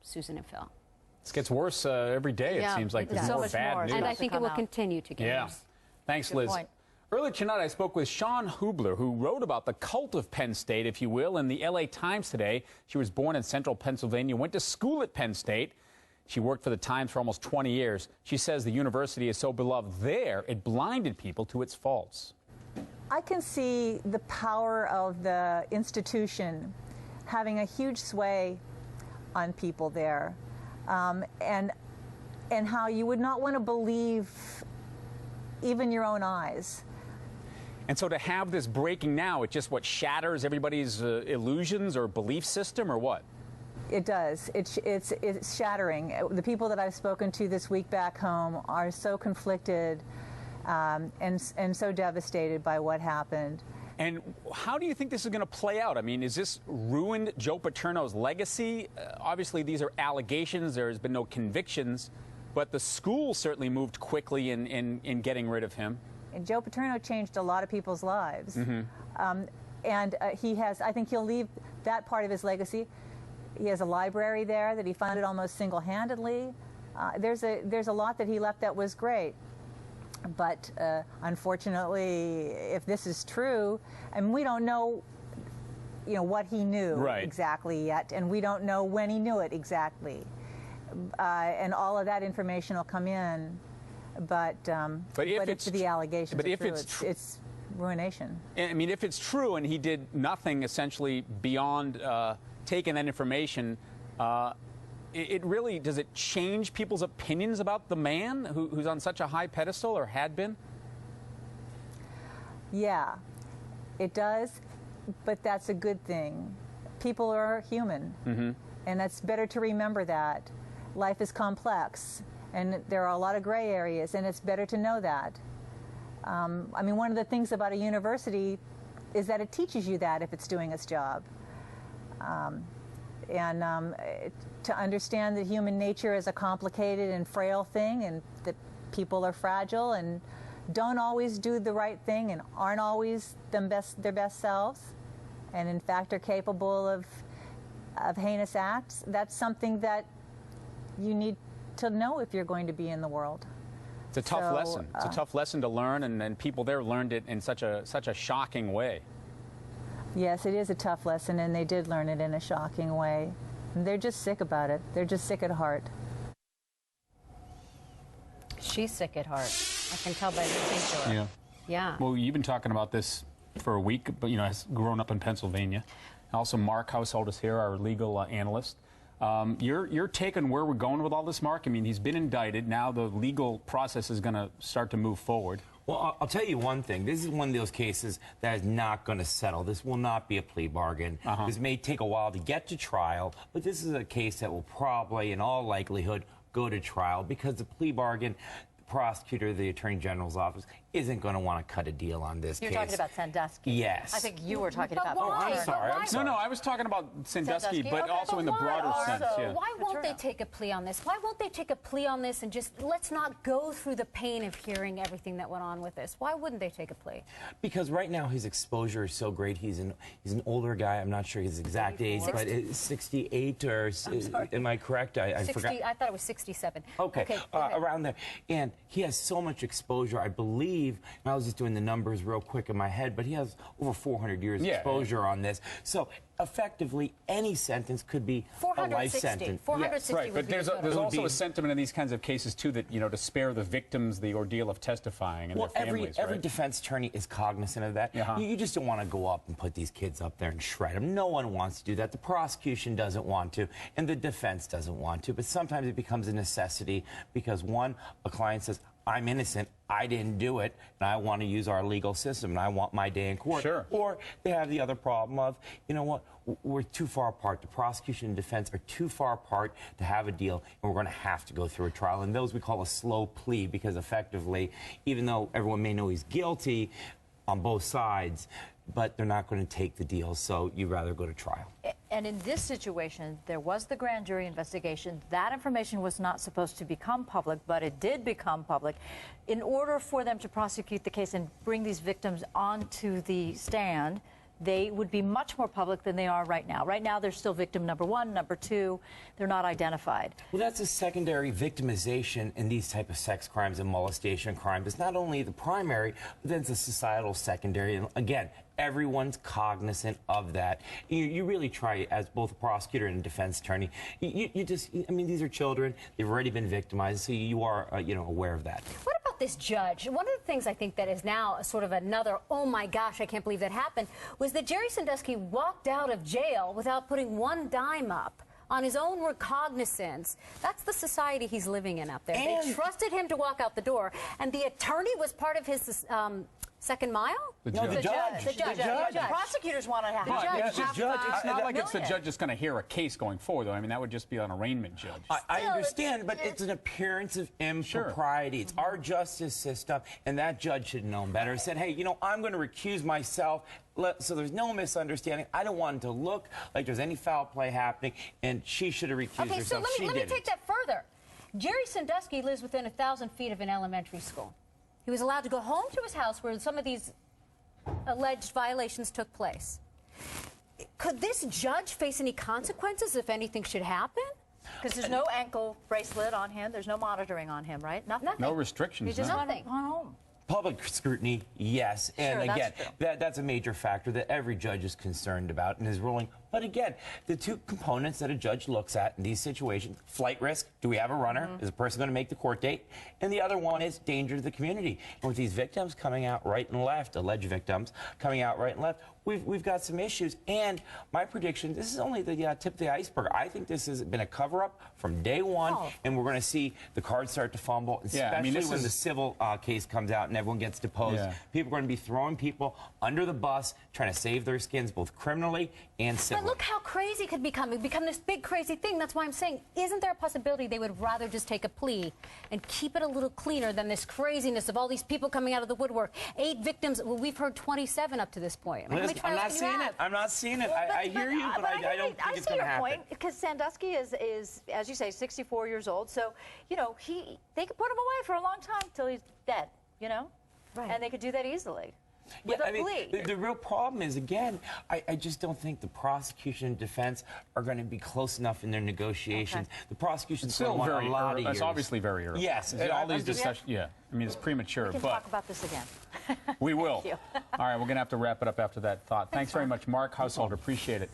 Susan and Phil. This gets worse every day, it seems like. There's so more much bad news. And I think it will continue to get worse. Thanks, Liz. Earlier tonight, I spoke with Sean Hubler, who wrote about the cult of Penn State, if you will, in the L.A. Times today. She was born in central Pennsylvania, went to school at Penn State. She worked for the Times for almost 20 years. She says the university is so beloved there, it blinded people to its faults. I can see the power of the institution having a huge sway on people there, and how you would not want to believe even your own eyes. And so to have this breaking now, it just shatters everybody's illusions or belief system, or what? It does. It's shattering. The people that I've spoken to this week back home are so conflicted and so devastated by what happened. And how do you think this is going to play out? I mean, is this ruined Joe Paterno's legacy? Obviously, these are allegations. There has been no convictions. But the school certainly moved quickly in getting rid of him. And Joe Paterno changed a lot of people's lives. Mm-hmm. I think he'll leave that part of his legacy. He has a library there that he founded almost single-handedly. There's a lot that he left that was great. But unfortunately, if this is true, and we don't know, what he knew exactly yet, and we don't know when he knew it exactly, and all of that information will come in. But if it's the allegations, but if it's ruination. I mean, if it's true, and he did nothing essentially beyond taking that information. It really, does it change people's opinions about the man who's on such a high pedestal, or had been? Yeah, it does, but that's a good thing. People are human, and that's better to remember that. Life is complex, and there are a lot of gray areas, and it's better to know that. I mean, one of the things about a university is that it teaches you that if it's doing its job. To understand that human nature is a complicated and frail thing, and that people are fragile and don't always do the right thing and aren't always their best selves, and in fact are capable of heinous acts. That's something that you need to know if you're going to be in the world. It's a tough lesson. It's a tough lesson to learn, and people there learned it in such a shocking way. Yes, it is a tough lesson, and they did learn it in a shocking way. And they're just sick about it. They're just sick at heart. She's sick at heart. I can tell by listening to her. Yeah. Well, you've been talking about this for a week, but, has grown up in Pennsylvania. Also, Mark Haushalter is here, our legal analyst. Your take on where we're going with all this, Mark? I mean, he's been indicted. Now the legal process is going to start to move forward. Well, I'll tell you one thing. This is one of those cases that is not going to settle. This will not be a plea bargain. This may take a while to get to trial, but this is a case that will probably, in all likelihood, go to trial because the plea bargain, the prosecutor, the Attorney General's office, isn't going to want to cut a deal on this case. You're talking about Sandusky. Yes. I think you were talking about... Oh, I'm sorry. No, I was talking about Sandusky, but also in the broader sense. Yeah. Why won't they take a plea on this? Why won't they take a plea on this and just let's not go through the pain of hearing everything that went on with this? Why wouldn't they take a plea? Because right now his exposure is so great. He's an older guy. I'm not sure his exact age, but 68 or am I correct? I forgot. I thought it was 67. Okay, around there. And he has so much exposure, I believe, and I was just doing the numbers real quick in my head, but he has over 400 years exposure on this. So effectively, any sentence could be a life sentence. 460 right, but there's also a sentiment in these kinds of cases, too, that, to spare the victims the ordeal of testifying and their families, every defense attorney is cognizant of that. You just don't want to go up and put these kids up there and shred them. No one wants to do that. The prosecution doesn't want to, and the defense doesn't want to. But sometimes it becomes a necessity because, one, a client says, I'm innocent, I didn't do it, and I want to use our legal system, and I want my day in court. Sure. Or they have the other problem of, you know what, we're too far apart. The prosecution and defense are too far apart to have a deal, and we're going to have to go through a trial. And those we call a slow plea because effectively, even though everyone may know he's guilty on both sides, but they're not going to take the deal, so you'd rather go to trial. And in this situation, there was the grand jury investigation. That information was not supposed to become public, but it did become public. In order for them to prosecute the case and bring these victims onto the stand, they would be much more public than they are right now. Right now, they're still victim number 1, number 2. They're not identified. Well, that's a secondary victimization in these type of sex crimes and molestation crimes. It's not only the primary, but then it's a societal secondary. And again, everyone's cognizant of that. You really try, as both a prosecutor and a defense attorney, you just, I mean, these are children. They've already been victimized, so you are, aware of that. What about this judge? One of the things I think that is now sort of another, oh my gosh, I can't believe that happened, was that Jerry Sandusky walked out of jail without putting one dime up on his own recognizance. That's the society he's living in up there. They trusted him to walk out the door, and the attorney was part of his second mile? The judge. The prosecutors want to have It's not like it's the million. judge that's going to hear a case going forward, though. I mean, that would just be an arraignment judge. I understand, but it's an appearance of impropriety. It's our justice system, and that judge should have known better. Said, hey, I'm going to recuse myself so there's no misunderstanding. I don't want it to look like there's any foul play happening, and she should have recused herself. So let me take that further. Jerry Sandusky lives within 1,000 feet of an elementary school. He was allowed to go home to his house where some of these alleged violations took place. Could this judge face any consequences if anything should happen? Because there's no ankle bracelet on him. There's no monitoring on him, right? Nothing. No restrictions. He just no. went home. Public scrutiny, yes. And Sure, again, that's true. that's a major factor that every judge is concerned about in his ruling. But again, the two components that a judge looks at in these situations, flight risk, do we have a runner? Is the person going to make the court date? And the other one is danger to the community. And with these victims coming out right and left, alleged victims coming out right and left, we've got some issues. And my prediction, this is only the tip of the iceberg. I think this has been a cover-up from day one, and we're going to see the cards start to fumble, especially when the civil case comes out and everyone gets deposed. Yeah. People are going to be throwing people under the bus, trying to save their skins, both criminally and civilly. But look how crazy it could become. It become this big crazy thing. That's why I'm saying, isn't there a possibility they would rather just take a plea and keep it a little cleaner than this craziness of all these people coming out of the woodwork? 8 victims. Well, we've heard 27 up to this point. I mean, I'm not seeing it. I'm not seeing it. I hear you, but I don't think it's going to happen. Point, because Sandusky is, as you say, 64 years old. So, they could put him away for a long time till he's dead, Right. And they could do that easily. With a plea. The real problem is, again, I just don't think the prosecution and defense are going to be close enough in their negotiations. Okay. The prosecution's going to want a lot of years. It's obviously very early. Yes. All these discussions, I mean, it's premature. We can talk about this again. We will. Thank you. All right, we're going to have to wrap it up after that thought. Thanks very much, Mark Haushalter. Appreciate it.